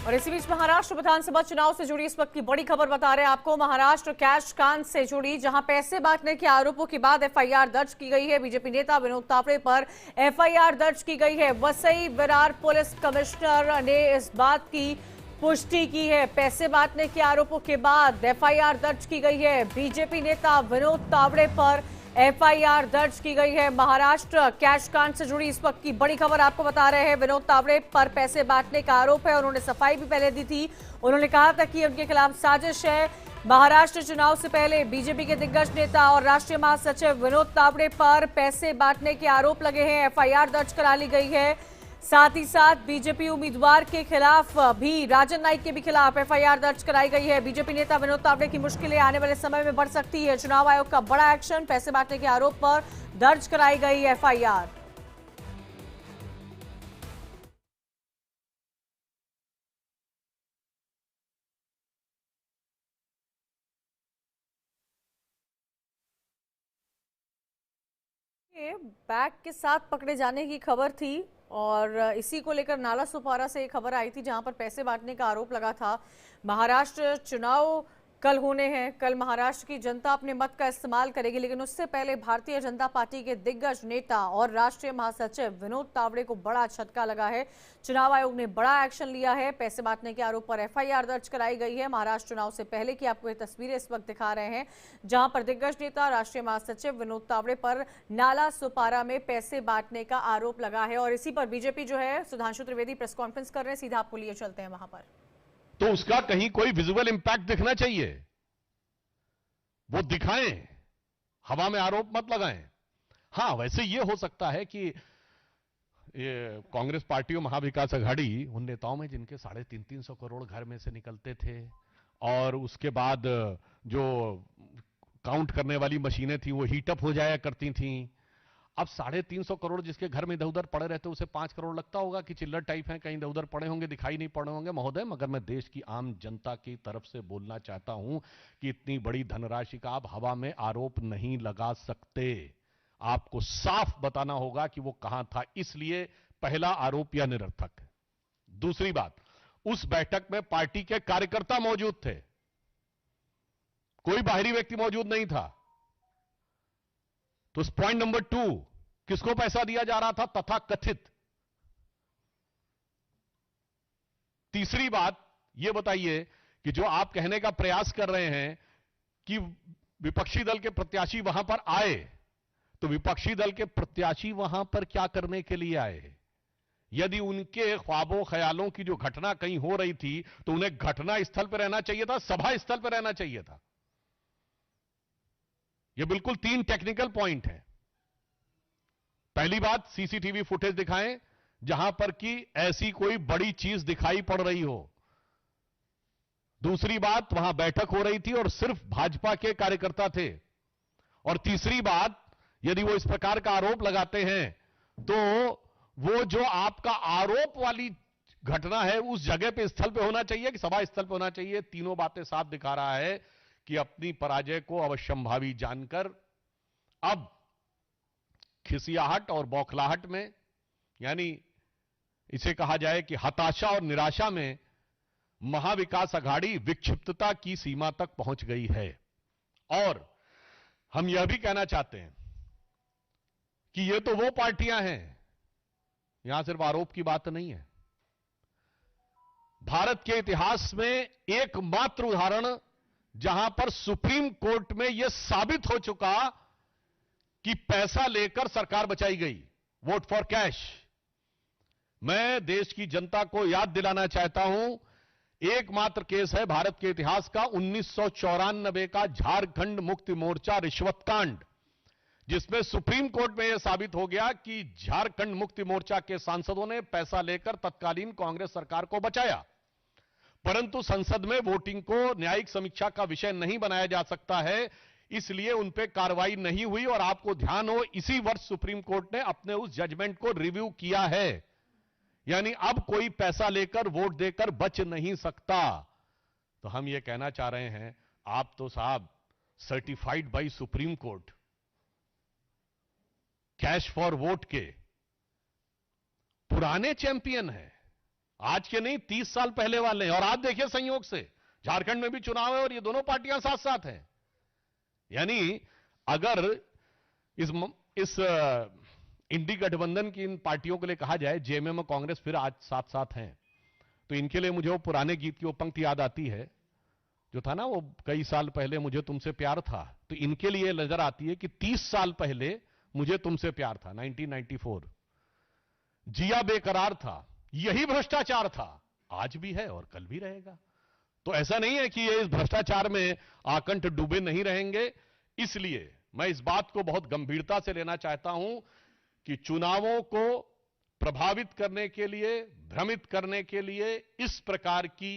और इसी बीच महाराष्ट्र विधानसभा चुनाव से जुड़ी इस वक्त की बड़ी खबर बता रहे हैं आपको। महाराष्ट्र कैश कांड से जुड़ी, जहां पैसे बांटने के आरोपों के बाद एफआईआर दर्ज की गई है। बीजेपी नेता विनोद तावड़े पर एफआईआर दर्ज की गई है। वसई विरार पुलिस कमिश्नर ने इस बात की पुष्टि की है। पैसे बांटने के आरोपों के बाद एफआईआर दर्ज की गई है। बीजेपी नेता विनोद तावड़े पर एफआईआर दर्ज की गई है। महाराष्ट्र कैश कांड से जुड़ी इस वक्त की बड़ी खबर आपको बता रहे हैं। विनोद तावड़े पर पैसे बांटने का आरोप है। उन्होंने सफाई भी पहले दी थी। उन्होंने कहा था कि उनके खिलाफ साजिश है। महाराष्ट्र चुनाव से पहले बीजेपी के दिग्गज नेता और राष्ट्रीय महासचिव विनोद तावड़े पर पैसे बांटने के आरोप लगे हैं। एफआईआर दर्ज करा ली गई है। साथ ही साथ बीजेपी उम्मीदवार के खिलाफ भी, राजन नाइक के भी खिलाफ एफआईआर दर्ज कराई गई है। बीजेपी नेता विनोद तावड़े की मुश्किलें आने वाले समय में बढ़ सकती है। चुनाव आयोग का बड़ा एक्शन, पैसे बांटने के आरोप पर दर्ज कराई गई एफआईआर। बैग के साथ पकड़े जाने की खबर थी और इसी को लेकर नाला सुपारा से एक खबर आई थी, जहां पर पैसे बांटने का आरोप लगा था। महाराष्ट्र चुनाव कल होने हैं। कल महाराष्ट्र की जनता अपने मत का इस्तेमाल करेगी, लेकिन उससे पहले भारतीय जनता पार्टी के दिग्गज नेता और राष्ट्रीय महासचिव विनोद तावड़े को बड़ा झटका लगा है। चुनाव आयोग ने बड़ा एक्शन लिया है। पैसे बांटने के आरोप पर एफआईआर दर्ज कराई गई है। महाराष्ट्र चुनाव से पहले की आपको ये तस्वीरें इस वक्त दिखा रहे हैं, जहां पर दिग्गज नेता राष्ट्रीय महासचिव विनोद तावड़े पर नाला सुपारा में पैसे बांटने का आरोप लगा है। और इसी पर बीजेपी जो है, सुधांशु त्रिवेदी प्रेस कॉन्फ्रेंस कर रहे हैं। सीधा आपको लिए चलते हैं वहां पर। तो उसका कहीं कोई विजुअल इंपैक्ट दिखना चाहिए, वो दिखाएं, हवा में आरोप मत लगाएं। हां, वैसे ये हो सकता है कि ये कांग्रेस पार्टी और महाविकास अघाड़ी उन नेताओं में जिनके 350 करोड़ घर में से निकलते थे, और उसके बाद जो काउंट करने वाली मशीनें थी वो हीटअप हो जाया करती थीं। अब 350 करोड़ जिसके घर में इधर उधर पड़े रहते, उसे 5 करोड़ लगता होगा कि चिल्लर टाइप हैं, कहीं इधर उधर पड़े होंगे, दिखाई नहीं पड़े होंगे। महोदय, मगर मैं देश की आम जनता की तरफ से बोलना चाहता हूं कि इतनी बड़ी धनराशि का आप हवा में आरोप नहीं लगा सकते। आपको साफ बताना होगा कि वो कहां था। इसलिए पहला आरोप यह निरर्थक है। दूसरी बात, उस बैठक में पार्टी के कार्यकर्ता मौजूद थे, कोई बाहरी व्यक्ति मौजूद नहीं था। तो पॉइंट नंबर 2, किसको पैसा दिया जा रहा था तथा कथित। तीसरी बात यह बताइए कि जो आप कहने का प्रयास कर रहे हैं कि विपक्षी दल के प्रत्याशी वहां पर आए, तो विपक्षी दल के प्रत्याशी वहां पर क्या करने के लिए आए? यदि उनके ख्वाबों ख्यालों की जो घटना कहीं हो रही थी, तो उन्हें घटना स्थल पर रहना चाहिए था, सभा स्थल पर रहना चाहिए था। यह बिल्कुल 3 टेक्निकल पॉइंट है। पहली बात, सीसीटीवी फुटेज दिखाएं जहां पर कि ऐसी कोई बड़ी चीज दिखाई पड़ रही हो। दूसरी बात, वहां बैठक हो रही थी और सिर्फ भाजपा के कार्यकर्ता थे। और तीसरी बात, यदि वो इस प्रकार का आरोप लगाते हैं, तो वो जो आपका आरोप वाली घटना है उस जगह पे, स्थल पे होना चाहिए कि सभा स्थल पे होना चाहिए। तीनों बातें साफ दिखा रहा है कि अपनी पराजय को अवश्यंभावी जानकर अब खिसियाहट और बौखलाहट में, यानी इसे कहा जाए कि हताशा और निराशा में, महाविकास अघाड़ी विक्षिप्तता की सीमा तक पहुंच गई है। और हम यह भी कहना चाहते हैं कि ये तो वो पार्टियां हैं, यहां सिर्फ आरोप की बात नहीं है। भारत के इतिहास में एकमात्र उदाहरण जहां पर सुप्रीम कोर्ट में यह साबित हो चुका कि पैसा लेकर सरकार बचाई गई, वोट फॉर कैश। मैं देश की जनता को याद दिलाना चाहता हूं, एकमात्र केस है भारत के इतिहास का 1994 का झारखंड मुक्ति मोर्चा रिश्वत कांड, जिसमें सुप्रीम कोर्ट में यह साबित हो गया कि झारखंड मुक्ति मोर्चा के सांसदों ने पैसा लेकर तत्कालीन कांग्रेस सरकार को बचाया। परंतु संसद में वोटिंग को न्यायिक समीक्षा का विषय नहीं बनाया जा सकता है, इसलिए उन पे कार्रवाई नहीं हुई। और आपको ध्यान हो, इसी वर्ष सुप्रीम कोर्ट ने अपने उस जजमेंट को रिव्यू किया है, यानी अब कोई पैसा लेकर वोट देकर बच नहीं सकता। तो हम यह कहना चाह रहे हैं, आप तो साहब certified by supreme court cash for vote के पुराने चैंपियन हैं। आज के नहीं, 30 साल पहले वाले हैं। और आज देखिए संयोग से झारखंड में भी चुनाव है और ये दोनों पार्टियां साथ साथ हैं। यानी अगर इस इंडी गठबंधन की इन पार्टियों के लिए कहा जाए जेएमएम और कांग्रेस फिर आज साथ साथ हैं, तो इनके लिए मुझे वो पुराने गीत की वो पंक्ति याद आती है जो था ना, वो कई साल पहले मुझे तुमसे प्यार था। तो इनके लिए नजर आती है कि 30 साल पहले मुझे तुमसे प्यार था, 1994। जिया बेकरार था, यही भ्रष्टाचार था, आज भी है और कल भी रहेगा। तो ऐसा नहीं है कि ये इस भ्रष्टाचार में आकंठ डूबे नहीं रहेंगे। इसलिए मैं इस बात को बहुत गंभीरता से लेना चाहता हूं कि चुनावों को प्रभावित करने के लिए, भ्रमित करने के लिए इस प्रकार की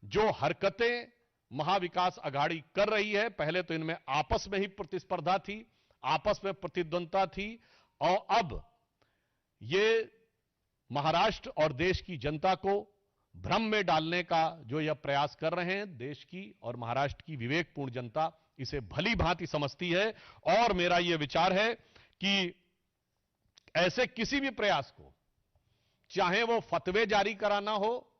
जो हरकतें महाविकास अघाड़ी कर रही है, पहले तो इनमें आपस में ही प्रतिस्पर्धा थी, आपस में प्रतिद्वंदता थी, और अब ये महाराष्ट्र और देश की जनता को भ्रम में डालने का जो यह प्रयास कर रहे हैं, देश की और महाराष्ट्र की विवेकपूर्ण जनता इसे भली भांति समझती है। और मेरा यह विचार है कि ऐसे किसी भी प्रयास को, चाहे वो फतवे जारी कराना हो,